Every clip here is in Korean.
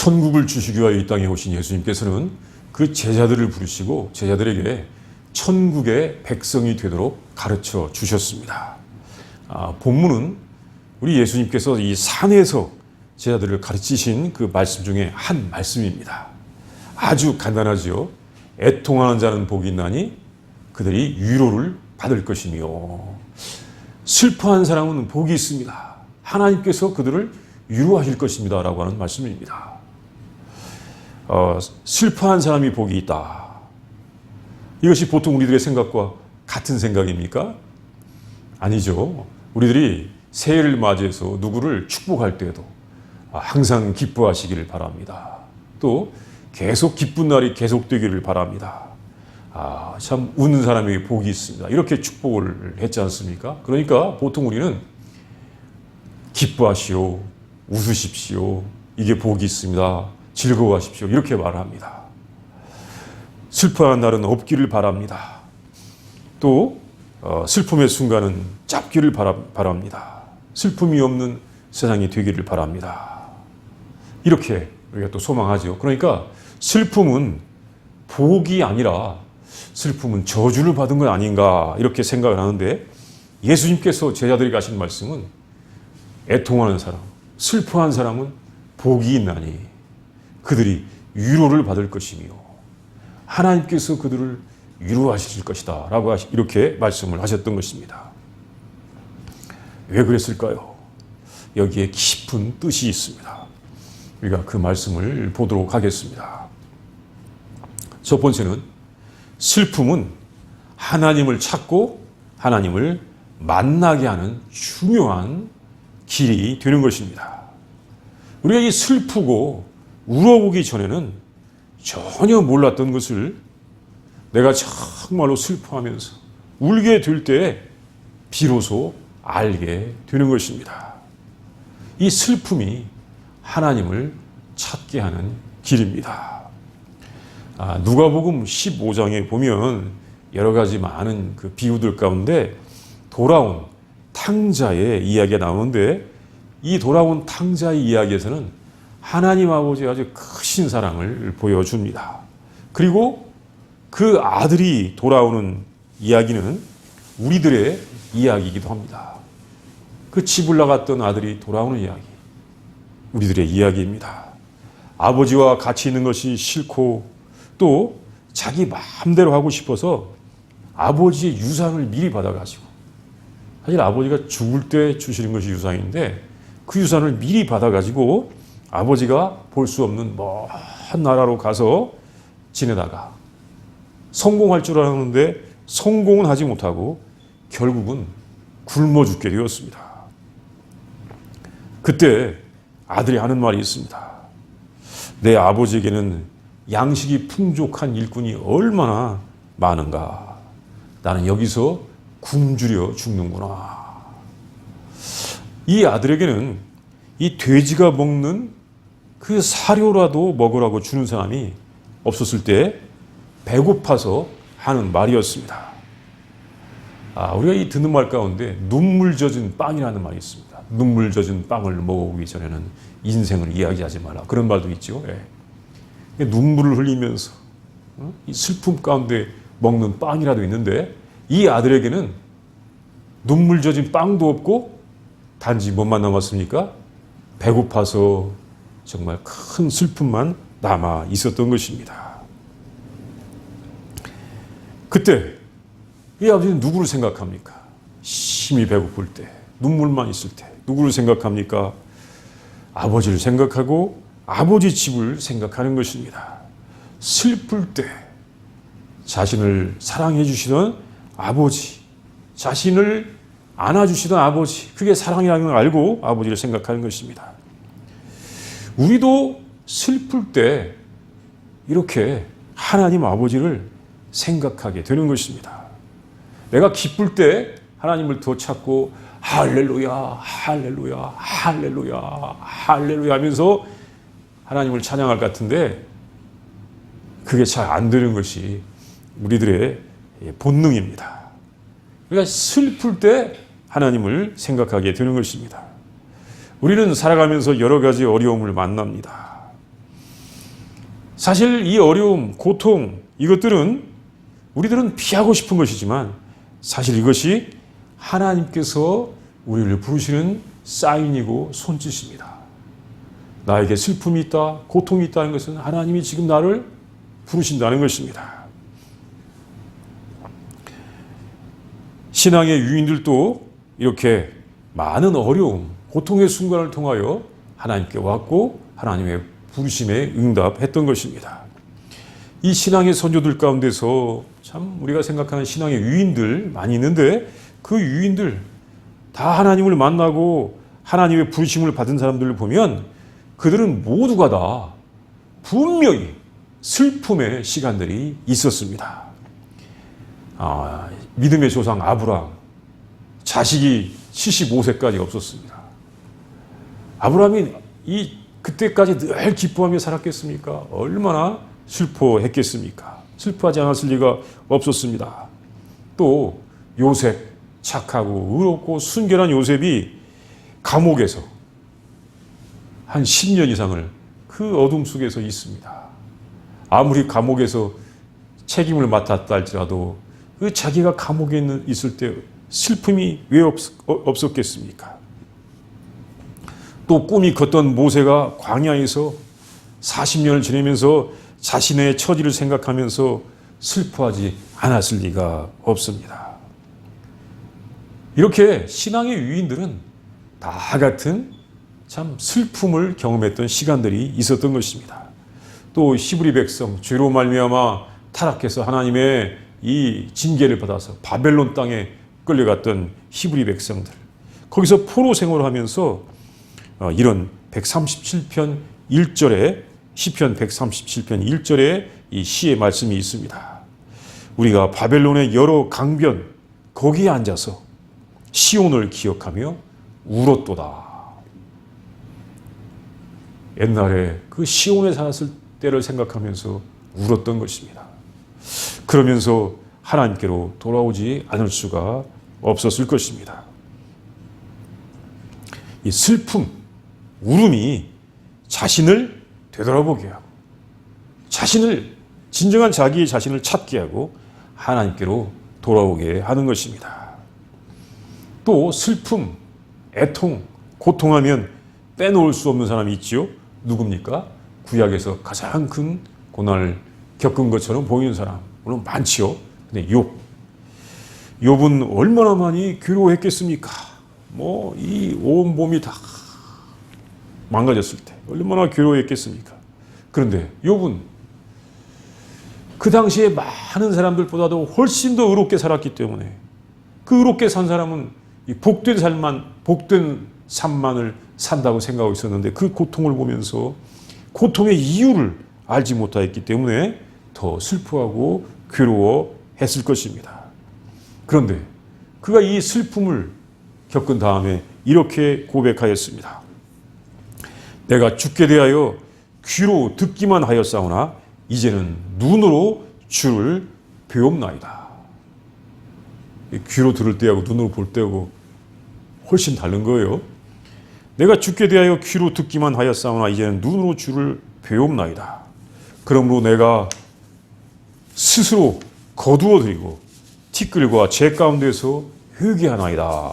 천국을 주시기 위하여 이 땅에 오신 예수님께서는 그 제자들을 부르시고 제자들에게 천국의 백성이 되도록 가르쳐 주셨습니다. 본문은 우리 예수님께서 이 산에서 제자들을 가르치신 그 말씀 중에 한 말씀입니다. 아주 간단하지요. 애통하는 자는 복이 있나니 그들이 위로를 받을 것이며, 슬퍼한 사람은 복이 있습니다. 하나님께서 그들을 위로하실 것입니다. 라고 하는 말씀입니다. 슬퍼한 사람이 복이 있다. 이것이 보통 우리들의 생각과 같은 생각입니까? 아니죠. 우리들이 새해를 맞이해서 누구를 축복할 때에도 항상 기뻐하시기를 바랍니다. 또 계속 기쁜 날이 계속되기를 바랍니다. 참 웃는 사람에게 복이 있습니다. 이렇게 축복을 했지 않습니까? 그러니까 보통 우리는 기뻐하시오, 웃으십시오, 이게 복이 있습니다, 즐거워하십시오, 이렇게 말합니다. 슬퍼하는 날은 없기를 바랍니다. 또 슬픔의 순간은 짧기를 바랍니다. 슬픔이 없는 세상이 되기를 바랍니다. 이렇게 우리가 또 소망하죠. 그러니까 슬픔은 복이 아니라 슬픔은 저주를 받은 건 아닌가, 이렇게 생각을 하는데, 예수님께서 제자들에게 하신 말씀은 애통하는 사람, 슬퍼한 사람은 복이 있나니 그들이 위로를 받을 것이며 하나님께서 그들을 위로하실 것이다 라고 이렇게 말씀을 하셨던 것입니다. 왜 그랬을까요? 여기에 깊은 뜻이 있습니다. 우리가 그 말씀을 보도록 하겠습니다. 첫 번째는 슬픔은 하나님을 찾고 하나님을 만나게 하는 중요한 길이 되는 것입니다. 우리가 이 슬프고 울어보기 전에는 전혀 몰랐던 것을 내가 정말로 슬퍼하면서 울게 될 때 비로소 알게 되는 것입니다. 이 슬픔이 하나님을 찾게 하는 길입니다. 누가복음 15장에 보면 여러 가지 많은 그 비유들 가운데 돌아온 탕자의 이야기가 나오는데, 이 돌아온 탕자의 이야기에서는 하나님 아버지의 아주 크신 사랑을 보여줍니다. 그리고 그 아들이 돌아오는 이야기는 우리들의 이야기이기도 합니다. 그 집을 나갔던 아들이 돌아오는 이야기, 우리들의 이야기입니다. 아버지와 같이 있는 것이 싫고 또 자기 마음대로 하고 싶어서 아버지의 유산을 미리 받아가지고, 사실 아버지가 죽을 때 주시는 것이 유산인데 그 유산을 미리 받아가지고 아버지가 볼 수 없는 먼 나라로 가서 지내다가 성공할 줄 알았는데 성공은 하지 못하고 결국은 굶어 죽게 되었습니다. 그때 아들이 하는 말이 있습니다. 내 아버지에게는 양식이 풍족한 일꾼이 얼마나 많은가. 나는 여기서 굶주려 죽는구나. 이 아들에게는 이 돼지가 먹는 그 사료라도 먹으라고 주는 사람이 없었을 때 배고파서 하는 말이었습니다. 우리가 이 듣는 말 가운데 눈물 젖은 빵이라는 말이 있습니다. 눈물 젖은 빵을 먹어보기 전에는 인생을 이야기하지 마라, 그런 말도 있죠. 눈물을 흘리면서 이 슬픔 가운데 먹는 빵이라도 있는데, 이 아들에게는 눈물 젖은 빵도 없고 단지 뭐만 남았습니까? 배고파서 정말 큰 슬픔만 남아 있었던 것입니다. 그때 이 아버지는 누구를 생각합니까? 심히 배고플 때, 눈물만 있을 때 누구를 생각합니까? 아버지를 생각하고 아버지 집을 생각하는 것입니다. 슬플 때 자신을 사랑해 주시던 아버지, 자신을 안아주시던 아버지, 그게 사랑이라는 걸 알고 아버지를 생각하는 것입니다. 우리도 슬플 때 이렇게 하나님 아버지를 생각하게 되는 것입니다. 내가 기쁠 때 하나님을 더 찾고 할렐루야, 할렐루야, 할렐루야, 할렐루야 하면서 하나님을 찬양할 것 같은데 그게 잘 안 되는 것이 우리들의 본능입니다. 그러니까 슬플 때 하나님을 생각하게 되는 것입니다. 우리는 살아가면서 여러 가지 어려움을 만납니다. 사실 이 어려움, 고통, 이것들은 우리들은 피하고 싶은 것이지만 사실 이것이 하나님께서 우리를 부르시는 사인이고 손짓입니다. 나에게 슬픔이 있다, 고통이 있다는 것은 하나님이 지금 나를 부르신다는 것입니다. 신앙의 유인들도 이렇게 많은 어려움, 고통의 순간을 통하여 하나님께 왔고 하나님의 부르심에 응답했던 것입니다. 이 신앙의 선조들 가운데서 참 우리가 생각하는 신앙의 유인들 많이 있는데 그 유인들 다 하나님을 만나고 하나님의 부르심을 받은 사람들을 보면 그들은 모두가 다 분명히 슬픔의 시간들이 있었습니다. 믿음의 조상 아브라함, 자식이 75세까지 없었습니다. 아브라함이 그때까지 늘 기뻐하며 살았겠습니까? 얼마나 슬퍼했겠습니까? 슬퍼하지 않았을 리가 없었습니다. 또 요셉, 착하고 의롭고 순결한 요셉이 감옥에서 한 10년 이상을 그 어둠 속에서 있습니다. 아무리 감옥에서 책임을 맡았다 할지라도 그 자기가 감옥에 있을 때 슬픔이 왜 없었겠습니까? 또 꿈이 컸던 모세가 광야에서 40년을 지내면서 자신의 처지를 생각하면서 슬퍼하지 않았을 리가 없습니다. 이렇게 신앙의 유인들은 다 같은 참 슬픔을 경험했던 시간들이 있었던 것입니다. 또 히브리 백성 죄로 말미암아 타락해서 하나님의 이 징계를 받아서 바벨론 땅에 끌려갔던 히브리 백성들, 거기서 포로 생활을 하면서 이런 137편 1절에 시편 137편 1절에 이 시의 말씀이 있습니다. 우리가 바벨론의 여러 강변 거기에 앉아서 시온을 기억하며 울었도다. 옛날에 그 시온에 살았을 때를 생각하면서 울었던 것입니다. 그러면서 하나님께로 돌아오지 않을 수가 없었을 것입니다. 이 슬픔, 울음이 자신을 되돌아보게 하고 진정한 자기의 자신을 찾게 하고 하나님께로 돌아오게 하는 것입니다. 또 슬픔, 애통, 고통하면 빼놓을 수 없는 사람이 있지요. 누굽니까? 구약에서 가장 큰 고난을 겪은 것처럼 보이는 사람 물론 많지요. 근데 욥은 얼마나 많이 괴로워했겠습니까? 이 온 몸이 다 망가졌을 때 얼마나 괴로워했겠습니까? 그런데 욥은 그 당시에 많은 사람들보다도 훨씬 더 의롭게 살았기 때문에 그 의롭게 산 사람은 이 복된 삶만을 산다고 생각하고 있었는데 그 고통을 보면서 고통의 이유를 알지 못하였기 때문에 더 슬퍼하고 괴로워했을 것입니다. 그런데 그가 이 슬픔을 겪은 다음에 이렇게 고백하였습니다. 내가 죽게 대하여 귀로 듣기만 하였사오나 이제는 눈으로 주를 배옵나이다. 귀로 들을 때하고 눈으로 볼 때하고 훨씬 다른 거예요. 내가 죽게 대하여 귀로 듣기만 하였사오나 이제는 눈으로 주를 배옵나이다. 그러므로 내가 스스로 거두어드리고 티끌과 재 가운데서 회개하나이다.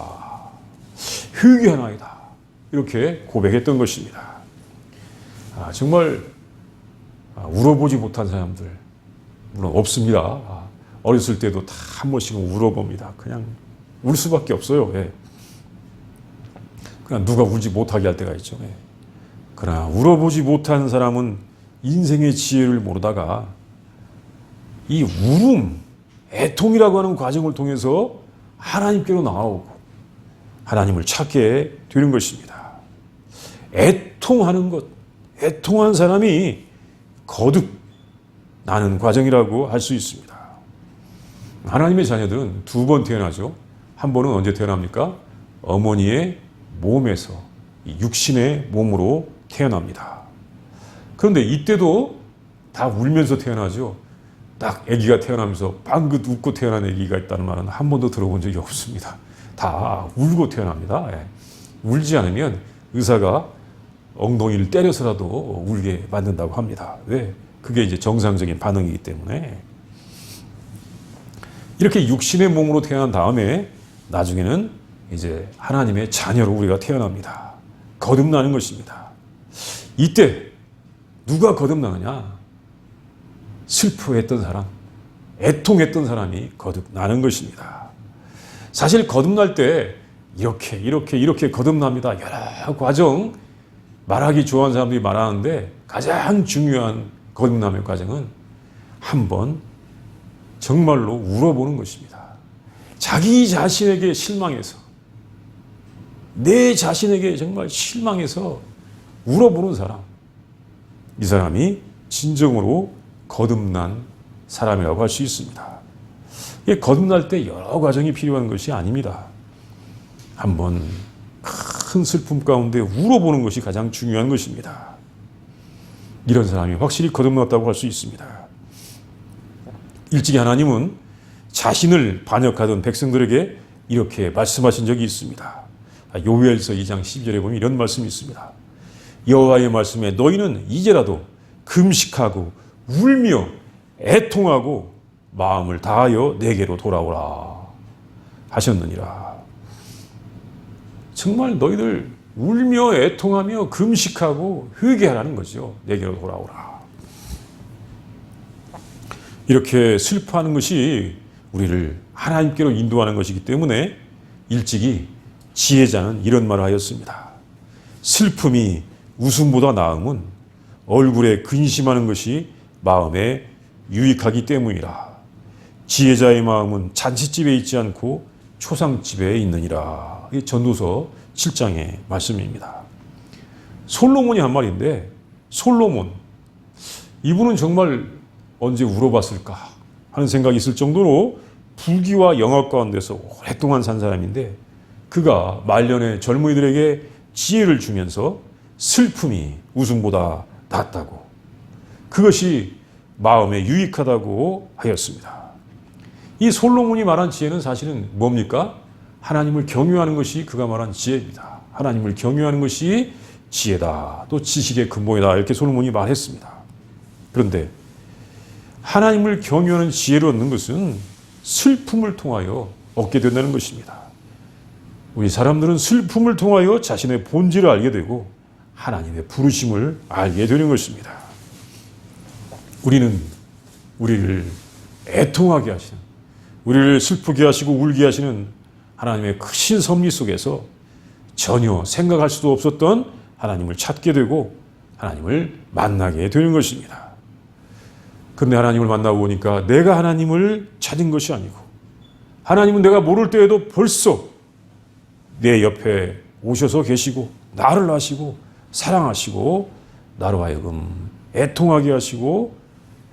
회개하나이다. 이렇게 고백했던 것입니다. 정말 울어보지 못한 사람들 물론 없습니다. 어렸을 때도 다 한 번씩은 울어봅니다. 그냥 울 수밖에 없어요. 예. 그냥 누가 울지 못하게 할 때가 있죠. 예. 그러나 울어보지 못한 사람은 인생의 지혜를 모르다가 이 울음, 애통이라고 하는 과정을 통해서 하나님께로 나아오고 하나님을 찾게 되는 것입니다. 애통하는 것, 애통한 사람이 거듭 나는 과정이라고 할 수 있습니다. 하나님의 자녀들은 두 번 태어나죠. 한 번은 언제 태어납니까? 어머니의 몸에서 육신의 몸으로 태어납니다. 그런데 이때도 다 울면서 태어나죠. 딱 아기가 태어나면서 방긋 웃고 태어난 아기가 있다는 말은 한 번도 들어본 적이 없습니다. 다 울고 태어납니다. 예. 울지 않으면 의사가 엉덩이를 때려서라도 울게 만든다고 합니다. 왜? 그게 이제 정상적인 반응이기 때문에 이렇게 육신의 몸으로 태어난 다음에 나중에는 이제 하나님의 자녀로 우리가 태어납니다. 거듭나는 것입니다. 이때 누가 거듭나느냐? 슬퍼했던 사람, 애통했던 사람이 거듭나는 것입니다. 사실 거듭날 때 이렇게 거듭납니다. 여러 과정, 말하기 좋아하는 사람들이 말하는데 가장 중요한 거듭남의 과정은 한번 정말로 울어보는 것입니다. 자기 자신에게 실망해서, 내 자신에게 정말 실망해서 울어보는 사람, 이 사람이 진정으로 거듭난 사람이라고 할 수 있습니다. 거듭날 때 여러 과정이 필요한 것이 아닙니다. 한번 큰 슬픔 가운데 울어보는 것이 가장 중요한 것입니다. 이런 사람이 확실히 거듭났다고 할 수 있습니다. 일찍이 하나님은 자신을 반역하던 백성들에게 이렇게 말씀하신 적이 있습니다. 요엘서 2장 12절에 보면 이런 말씀이 있습니다. 여호와의 말씀에 너희는 이제라도 금식하고 울며 애통하고 마음을 다하여 내게로 돌아오라 하셨느니라. 정말 너희들 울며 애통하며 금식하고 회개하라는 거죠. 내게로 돌아오라. 이렇게 슬퍼하는 것이 우리를 하나님께로 인도하는 것이기 때문에 일찍이 지혜자는 이런 말을 하였습니다. 슬픔이 웃음보다 나음은 얼굴에 근심하는 것이 마음에 유익하기 때문이라. 지혜자의 마음은 잔치집에 있지 않고 초상집에 있느니라. 이게 전도서 7장의 말씀입니다. 솔로몬이 한 말인데, 솔로몬, 이분은 정말 언제 울어봤을까 하는 생각이 있을 정도로 불기와 영화 가운데서 오랫동안 산 사람인데, 그가 말년에 젊은이들에게 지혜를 주면서 슬픔이 웃음보다 낫다고, 그것이 마음에 유익하다고 하였습니다. 이 솔로몬이 말한 지혜는 사실은 뭡니까? 하나님을 경유하는 것이 그가 말한 지혜입니다. 하나님을 경유하는 것이 지혜다. 또 지식의 근본이다. 이렇게 솔로몬이 말했습니다. 그런데 하나님을 경유하는 지혜를 얻는 것은 슬픔을 통하여 얻게 된다는 것입니다. 우리 사람들은 슬픔을 통하여 자신의 본질을 알게 되고 하나님의 부르심을 알게 되는 것입니다. 우리는 우리를 애통하게 하시는, 우리를 슬프게 하시고 울게 하시는 하나님의 크신 섭리 속에서 전혀 생각할 수도 없었던 하나님을 찾게 되고 하나님을 만나게 되는 것입니다. 그런데 하나님을 만나고 보니까 내가 하나님을 찾은 것이 아니고 하나님은 내가 모를 때에도 벌써 내 옆에 오셔서 계시고 나를 아시고 사랑하시고 나로 하여금 애통하게 하시고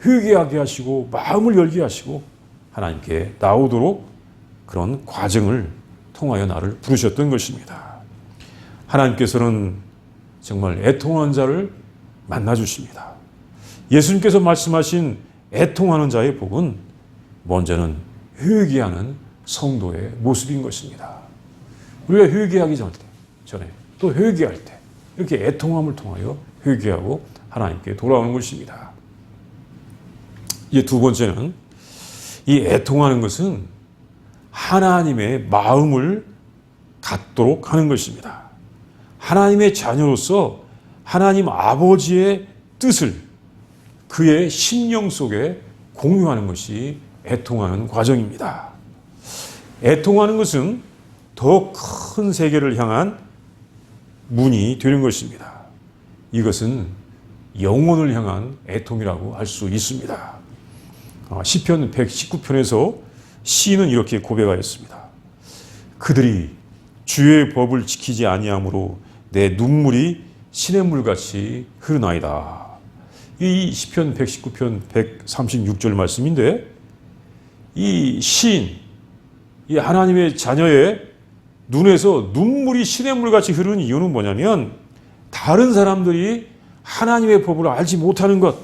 회개하게 하시고 마음을 열게 하시고 하나님께 나오도록 그런 과정을 통하여 나를 부르셨던 것입니다. 하나님께서는 정말 애통하는 자를 만나주십니다. 예수님께서 말씀하신 애통하는 자의 복은 먼저는 회개하는 성도의 모습인 것입니다. 우리가 회개하기 전에 또 회개할 때 이렇게 애통함을 통하여 회개하고 하나님께 돌아오는 것입니다. 이제 두 번째는 이 애통하는 것은 하나님의 마음을 갖도록 하는 것입니다. 하나님의 자녀로서 하나님 아버지의 뜻을 그의 심령 속에 공유하는 것이 애통하는 과정입니다. 애통하는 것은 더 큰 세계를 향한 문이 되는 것입니다. 이것은 영혼을 향한 애통이라고 할 수 있습니다. 시편 119편에서 시인은 이렇게 고백하였습니다. 그들이 주의 법을 지키지 아니함으로 내 눈물이 시냇물같이 흐르나이다. 이 시편 119편 136절 말씀인데, 이 시인, 이 하나님의 자녀의 눈에서 눈물이 시냇물같이 흐르는 이유는 뭐냐면 다른 사람들이 하나님의 법을 알지 못하는 것,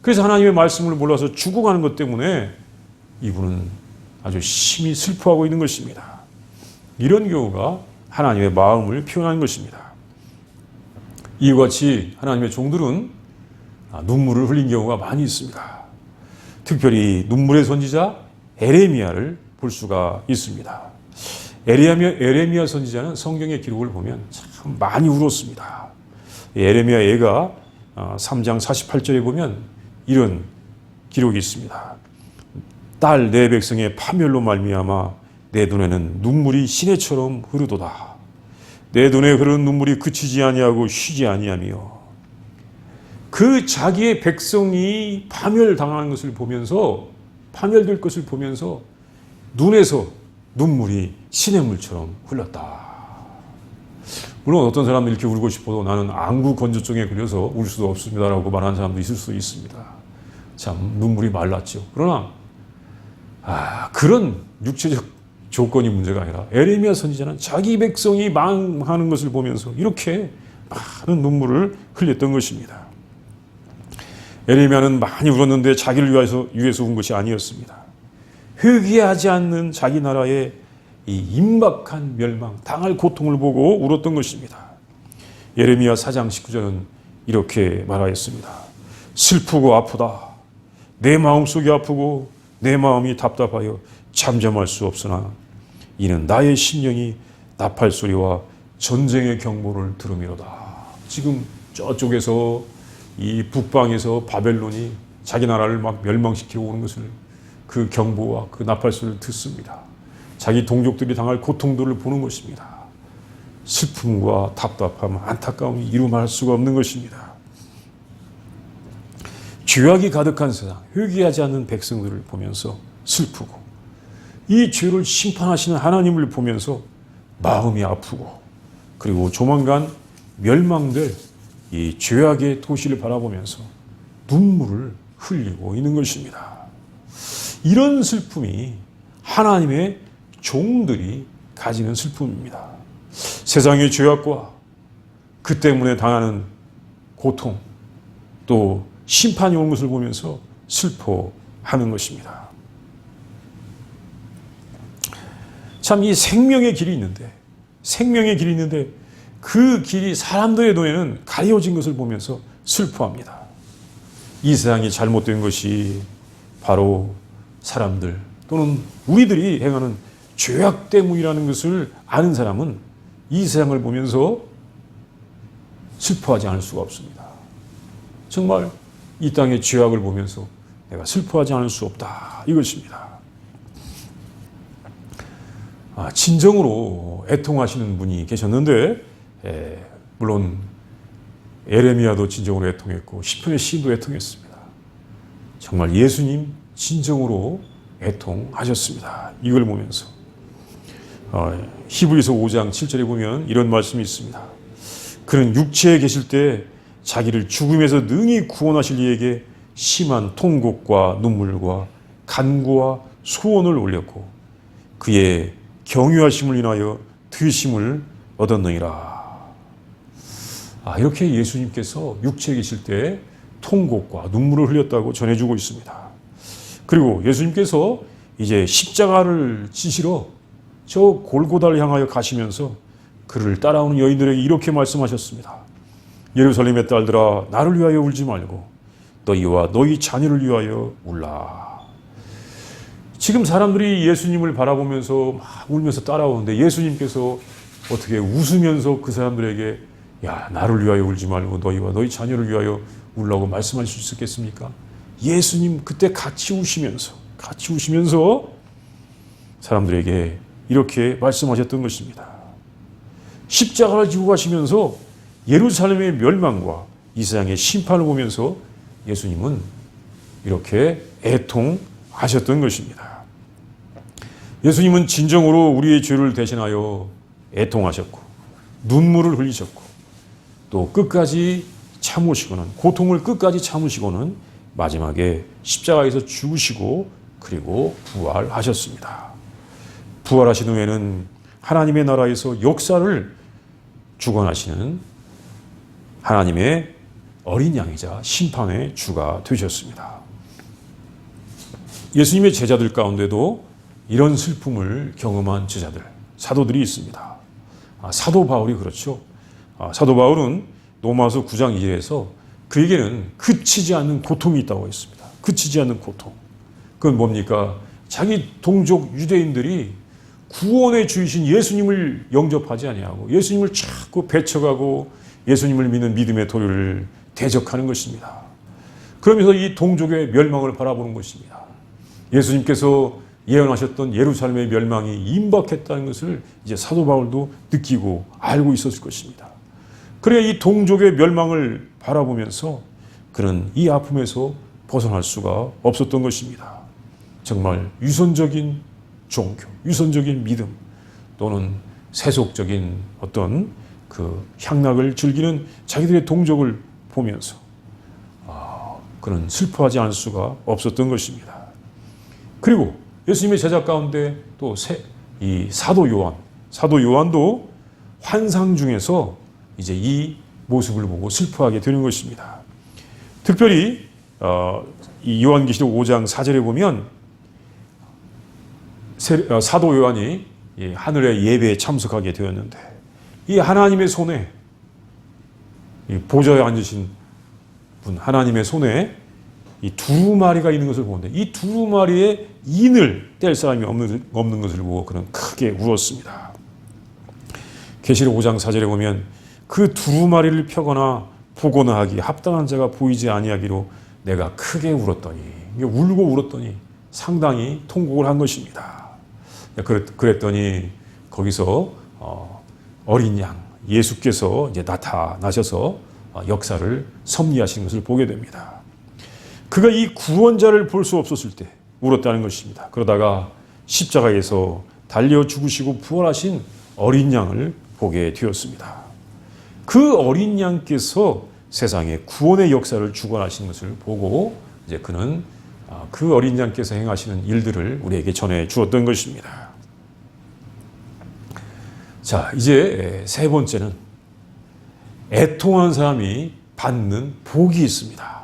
그래서 하나님의 말씀을 몰라서 죽어가는 것 때문에 이분은 아주 심히 슬퍼하고 있는 것입니다. 이런 경우가 하나님의 마음을 표현하는 것입니다. 이와 같이 하나님의 종들은 눈물을 흘린 경우가 많이 있습니다. 특별히 눈물의 선지자 에레미야를 볼 수가 있습니다. 에레미야 선지자는 성경의 기록을 보면 참 많이 울었습니다. 에레미야 애가 3장 48절에 보면 이런 기록이 있습니다. 딸 내 백성의 파멸로 말미암아 내 눈에는 눈물이 시내처럼 흐르도다. 내 눈에 흐르는 눈물이 그치지 아니하고 쉬지 아니하며, 그 자기의 백성이 파멸당하는 것을 보면서, 파멸될 것을 보면서 눈에서 눈물이 시냇물처럼 흘렀다. 물론 어떤 사람은 이렇게 울고 싶어도 나는 안구 건조증에 걸려서 울 수도 없습니다라고 말하는 사람도 있을 수 있습니다. 참 눈물이 말랐죠. 그러나 그런 육체적 조건이 문제가 아니라 에레미야 선지자는 자기 백성이 망하는 것을 보면서 이렇게 많은 눈물을 흘렸던 것입니다. 에레미야는 많이 울었는데 자기를 위해서 운 것이 아니었습니다. 회개하지 않는 자기 나라의 이 임박한 멸망, 당할 고통을 보고 울었던 것입니다. 예레미야 4장 19절은 이렇게 말하였습니다. 슬프고 아프다. 내 마음속이 아프고 내 마음이 답답하여 잠잠할 수 없으나 이는 나의 심령이 나팔 소리와 전쟁의 경보를 들음이로다. 지금 저쪽에서 이 북방에서 바벨론이 자기 나라를 막 멸망시키러 오는 것을, 그 경보와 그 나팔 소리를 듣습니다. 자기 동족들이 당할 고통들을 보는 것입니다. 슬픔과 답답함, 안타까움이 이루 말할 수가 없는 것입니다. 죄악이 가득한 세상, 회개하지 않는 백성들을 보면서 슬프고, 이 죄를 심판하시는 하나님을 보면서 마음이 아프고, 그리고 조만간 멸망될 이 죄악의 도시를 바라보면서 눈물을 흘리고 있는 것입니다. 이런 슬픔이 하나님의 종들이 가지는 슬픔입니다. 세상의 죄악과 그 때문에 당하는 고통, 또 심판이 오는 것을 보면서 슬퍼하는 것입니다. 참 이 생명의 길이 있는데 그 길이 사람들의 눈에는 가려진 것을 보면서 슬퍼합니다. 이 세상이 잘못된 것이 바로 사람들 또는 우리들이 행하는 죄악 때문이라는 것을 아는 사람은 이 세상을 보면서 슬퍼하지 않을 수가 없습니다. 정말 이 땅의 죄악을 보면서 내가 슬퍼하지 않을 수 없다, 이것입니다. 진정으로 애통하시는 분이 계셨는데, 물론 에레미야도 진정으로 애통했고 시편의 시인도 애통했습니다. 정말 예수님 진정으로 애통하셨습니다. 이걸 보면서 히브리서 5장 7절에 보면 이런 말씀이 있습니다. 그는 육체에 계실 때 자기를 죽음에서 능히 구원하실 이에게 심한 통곡과 눈물과 간구와 소원을 올렸고 그의 경유하심을 인하여 드심을 얻었느니라. 이렇게 예수님께서 육체에 계실 때 통곡과 눈물을 흘렸다고 전해주고 있습니다. 그리고 예수님께서 이제 십자가를 지시러 저 골고다를 향하여 가시면서 그를 따라오는 여인들에게 이렇게 말씀하셨습니다. 예루살렘의 딸들아, 나를 위하여 울지 말고 너희와 너희 자녀를 위하여 울라. 지금 사람들이 예수님을 바라보면서 막 울면서 따라오는데 예수님께서 어떻게 웃으면서 그 사람들에게 야, 나를 위하여 울지 말고 너희와 너희 자녀를 위하여 울라고 말씀하실 수 있겠습니까? 예수님 그때 같이 우시면서 사람들에게 이렇게 말씀하셨던 것입니다. 십자가를 지고 가시면서 예루살렘의 멸망과 이 세상의 심판을 보면서 예수님은 이렇게 애통하셨던 것입니다. 예수님은 진정으로 우리의 죄를 대신하여 애통하셨고 눈물을 흘리셨고 또 끝까지 참으시고는, 고통을 끝까지 참으시고는 마지막에 십자가에서 죽으시고 그리고 부활하셨습니다. 부활하신 후에는 하나님의 나라에서 역사를 주관하시는 하나님의 어린 양이자 심판의 주가 되셨습니다. 예수님의 제자들 가운데도 이런 슬픔을 경험한 제자들, 사도들이 있습니다. 사도 바울이 그렇죠. 사도 바울은 로마서 9장 2절에서 그에게는 그치지 않는 고통이 있다고 했습니다. 그치지 않는 고통. 그건 뭡니까? 자기 동족 유대인들이 구원의 주이신 예수님을 영접하지 아니하고 예수님을 자꾸 배척하고 예수님을 믿는 믿음의 도리를 대적하는 것입니다. 그러면서 이 동족의 멸망을 바라보는 것입니다. 예수님께서 예언하셨던 예루살렘의 멸망이 임박했다는 것을 이제 사도 바울도 느끼고 알고 있었을 것입니다. 그래야 이 동족의 멸망을 바라보면서 그는 이 아픔에서 벗어날 수가 없었던 것입니다. 정말 유선적인 종교, 유선적인 믿음 또는 세속적인 어떤 그 향락을 즐기는 자기들의 동족을 보면서 그는 슬퍼하지 않을 수가 없었던 것입니다. 그리고 예수님의 제자 가운데 또 이 사도 요한도 환상 중에서 이제 이 모습을 보고 슬퍼하게 되는 것입니다. 특별히 이 요한계시록 5장 4절에 보면 사도 요한이 하늘의 예배에 참석하게 되었는데 이 하나님의 손에 이 보좌에 앉으신 분 하나님의 손에 이 두루마리가 있는 것을 보는데 이 두루마리에 인을 뗄 사람이 없는 것을 보고 그는 크게 울었습니다. 계시록 5장 4절에 보면 그 두루마리를 펴거나 보거나 하기 합당한 자가 보이지 아니하기로 내가 크게 울었더니 울고 울었더니 상당히 통곡을 한 것입니다. 그랬더니 거기서 어린 양 예수께서 이제 나타나셔서 역사를 섭리하시는 것을 보게 됩니다. 그가 이 구원자를 볼 수 없었을 때 울었다는 것입니다. 그러다가 십자가에서 달려 죽으시고 부활하신 어린 양을 보게 되었습니다. 그 어린 양께서 세상에 구원의 역사를 주관하신 것을 보고 이제 그는 그 어린 양께서 행하시는 일들을 우리에게 전해 주었던 것입니다. 자, 이제 세 번째는 애통한 사람이 받는 복이 있습니다.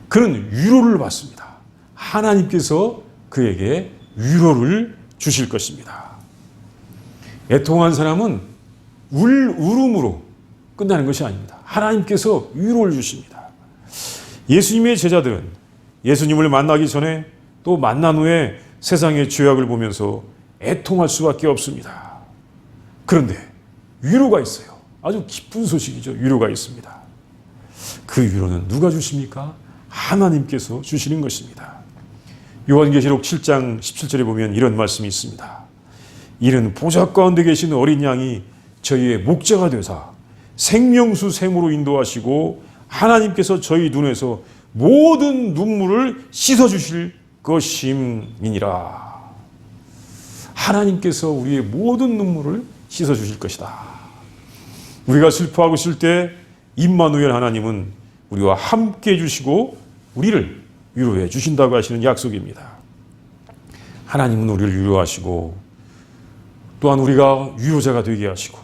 그는 위로를 받습니다. 하나님께서 그에게 위로를 주실 것입니다. 애통한 사람은 울음으로 끝나는 것이 아닙니다. 하나님께서 위로를 주십니다. 예수님의 제자들은 예수님을 만나기 전에 또 만난 후에 세상의 죄악을 보면서 애통할 수밖에 없습니다. 그런데 위로가 있어요. 아주 기쁜 소식이죠. 위로가 있습니다. 그 위로는 누가 주십니까? 하나님께서 주시는 것입니다. 요한계시록 7장 17절에 보면 이런 말씀이 있습니다. 이는 보좌 가운데 계신 어린 양이 저희의 목자가 되사 생명수 샘으로 인도하시고 하나님께서 저희 눈에서 모든 눈물을 씻어주실 것임이니라. 하나님께서 우리의 모든 눈물을 씻어주실 것이다. 우리가 슬퍼하고 있을 때 임마누엘 하나님은 우리와 함께 해주시고 우리를 위로해 주신다고 하시는 약속입니다. 하나님은 우리를 위로하시고 또한 우리가 위로자가 되게 하시고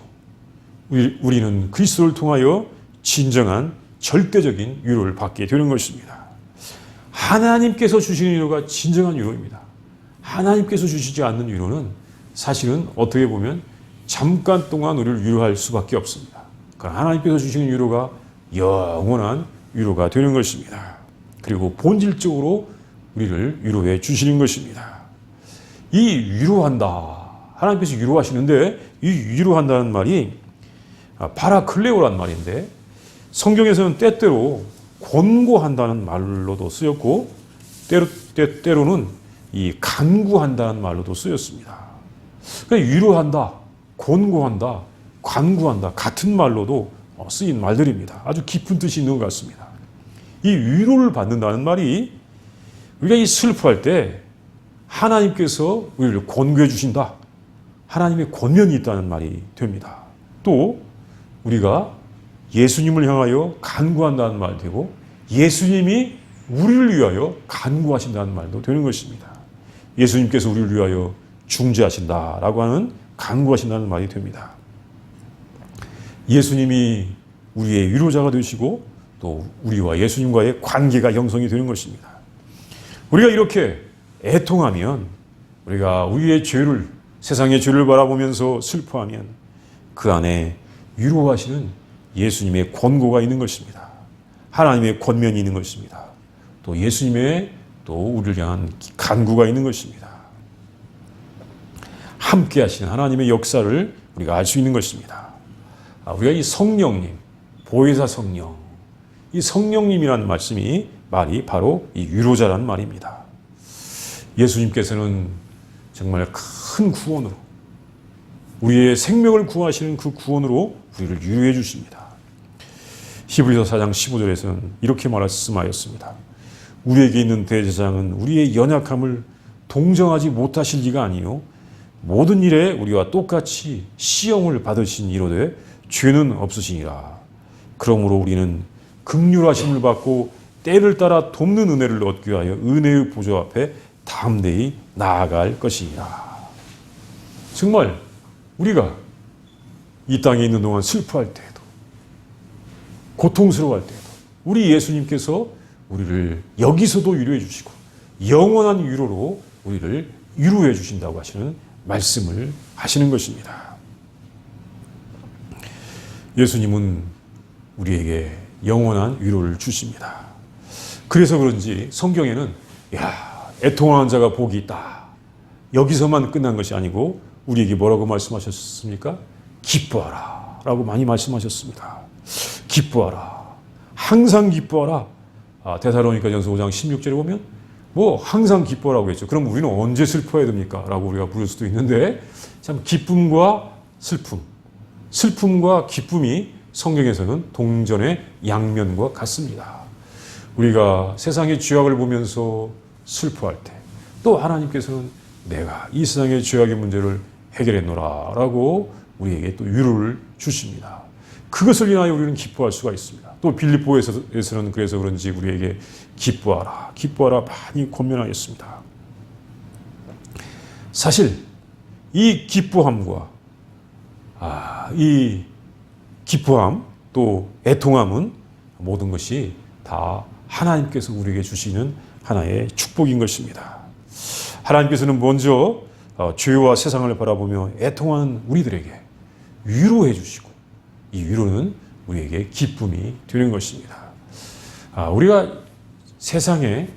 우리는 그리스도를 통하여 진정한 절대적인 위로를 받게 되는 것입니다. 하나님께서 주시는 위로가 진정한 위로입니다. 하나님께서 주시지 않는 위로는 사실은 어떻게 보면 잠깐 동안 우리를 위로할 수밖에 없습니다. 그러나 하나님께서 주시는 위로가 영원한 위로가 되는 것입니다. 그리고 본질적으로 우리를 위로해 주시는 것입니다. 이 위로한다. 하나님께서 위로하시는데 이 위로한다는 말이 파라클레오란 말인데 성경에서는 때때로 권고한다는 말로도 쓰였고 때로는 이 간구한다는 말로도 쓰였습니다. 그러니까 위로한다, 권고한다, 간구한다 같은 말로도 쓰인 말들입니다. 아주 깊은 뜻이 있는 것 같습니다. 이 위로를 받는다는 말이 우리가 이 슬퍼할 때 하나님께서 우리를 권고해 주신다. 하나님의 권면이 있다는 말이 됩니다. 또 우리가 예수님을 향하여 간구한다는 말이 되고 예수님이 우리를 위하여 간구하신다는 말도 되는 것입니다. 예수님께서 우리를 위하여 중재하신다라고 하는 간구하신다는 말이 됩니다. 예수님이 우리의 위로자가 되시고 또 우리와 예수님과의 관계가 형성이 되는 것입니다. 우리가 이렇게 애통하면 우리가 우리의 죄를 세상의 죄를 바라보면서 슬퍼하면 그 안에 위로하시는 예수님의 권고가 있는 것입니다. 하나님의 권면이 있는 것입니다. 또 예수님의 또 우리를 향한 간구가 있는 것입니다. 함께 하시는 하나님의 역사를 우리가 알 수 있는 것입니다. 우리가 이 성령님, 보혜사 성령, 이 성령님이라는 말이 바로 이 위로자라는 말입니다. 예수님께서는 정말 큰 구원으로, 우리의 생명을 구하시는 그 구원으로 우리를 위로해 주십니다. 히브리서 4장 15절에서는 이렇게 말씀하였습니다. 우리에게 있는 대제사장은 우리의 연약함을 동정하지 못하실 리가 아니요 모든 일에 우리와 똑같이 시험을 받으신 이로되 죄는 없으시니라. 그러므로 우리는 긍휼하심을 받고 때를 따라 돕는 은혜를 얻기 위하여 은혜의 보좌 앞에 담대히 나아갈 것이니라. 정말 우리가 이 땅에 있는 동안 슬퍼할 때에도, 고통스러워할 때에도 우리 예수님께서 우리를 여기서도 위로해 주시고 영원한 위로로 우리를 위로해 주신다고 하시는 말씀을 하시는 것입니다. 예수님은 우리에게 영원한 위로를 주십니다. 그래서 그런지 성경에는 애통하는 자가 복이 있다, 여기서만 끝난 것이 아니고 우리에게 뭐라고 말씀하셨습니까? 기뻐하라 라고 많이 말씀하셨습니다. 기뻐하라, 항상 기뻐하라. 데살로니가전서 5장 16절에 보면 항상 기뻐하라고 했죠. 그럼 우리는 언제 슬퍼해야 됩니까? 라고 우리가 물을 수도 있는데, 참 기쁨과 슬픔, 슬픔과 기쁨이 성경에서는 동전의 양면과 같습니다. 우리가 세상의 죄악을 보면서 슬퍼할 때, 또 하나님께서는 내가 이 세상의 죄악의 문제를 해결했노라 라고 우리에게 또 위로를 주십니다. 그것을 인하여 우리는 기뻐할 수가 있습니다. 또 빌립보에서는 그래서 그런지 우리에게 기뻐하라, 기뻐하라 많이 권면하였습니다. 사실 이 기뻐함과 이 기뻐함 또 애통함은 모든 것이 다 하나님께서 우리에게 주시는 하나의 축복인 것입니다. 하나님께서는 먼저 죄와 세상을 바라보며 애통하는 우리들에게 위로해 주시고, 이 위로는 우리에게 기쁨이 되는 것입니다. 우리가 세상에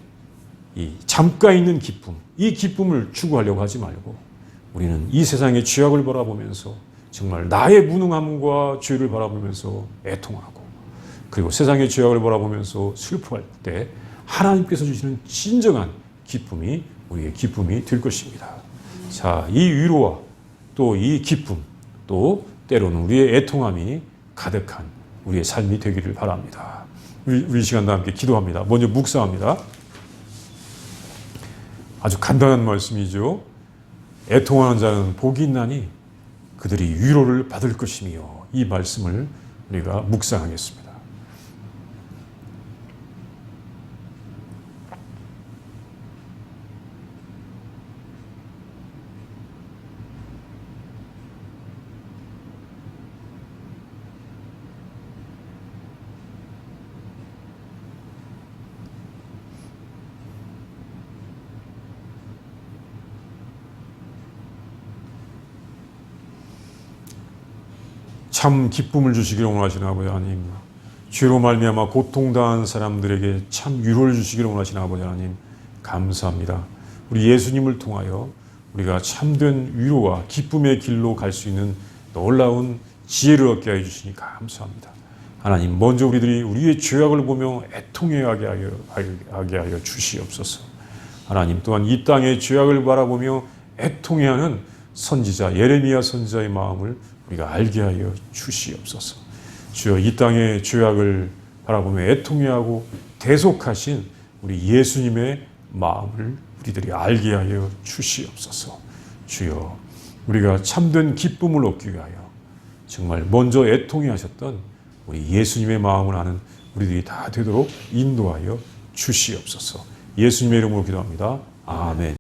이 잠깐 있는 기쁨, 이 기쁨을 추구하려고 하지 말고 우리는 이 세상의 죄악을 바라보면서 정말 나의 무능함과 죄를 바라보면서 애통하고, 그리고 세상의 죄악을 바라보면서 슬퍼할 때 하나님께서 주시는 진정한 기쁨이 우리의 기쁨이 될 것입니다. 자, 이 위로와 또 이 기쁨, 또 때로는 우리의 애통함이 가득한 우리의 삶이 되기를 바랍니다. 우리 시간과 함께 기도합니다. 먼저 묵상합니다. 아주 간단한 말씀이죠. 애통하는 자는 복이 있나니 그들이 위로를 받을 것이며, 이 말씀을 우리가 묵상하겠습니다. 참 기쁨을 주시기를 원하시는 아버지 하나님, 죄로 말미암아 고통당한 사람들에게 참 위로를 주시기를 원하시는 아버지 하나님, 감사합니다. 우리 예수님을 통하여 우리가 참된 위로와 기쁨의 길로 갈 수 있는 놀라운 지혜를 얻게 하여 주시니 감사합니다. 하나님, 먼저 우리들이 우리의 죄악을 보며 애통해하게 하여 주시옵소서. 하나님, 또한 이 땅의 죄악을 바라보며 애통해하는 선지자 예레미야 선지자의 마음을 우리가 알게 하여 주시옵소서. 주여, 이 땅의 죄악을 바라보며 애통해하고 대속하신 우리 예수님의 마음을 우리들이 알게 하여 주시옵소서. 주여, 우리가 참된 기쁨을 얻기 위하여 정말 먼저 애통해하셨던 우리 예수님의 마음을 아는 우리들이 다 되도록 인도하여 주시옵소서. 예수님의 이름으로 기도합니다. 아멘.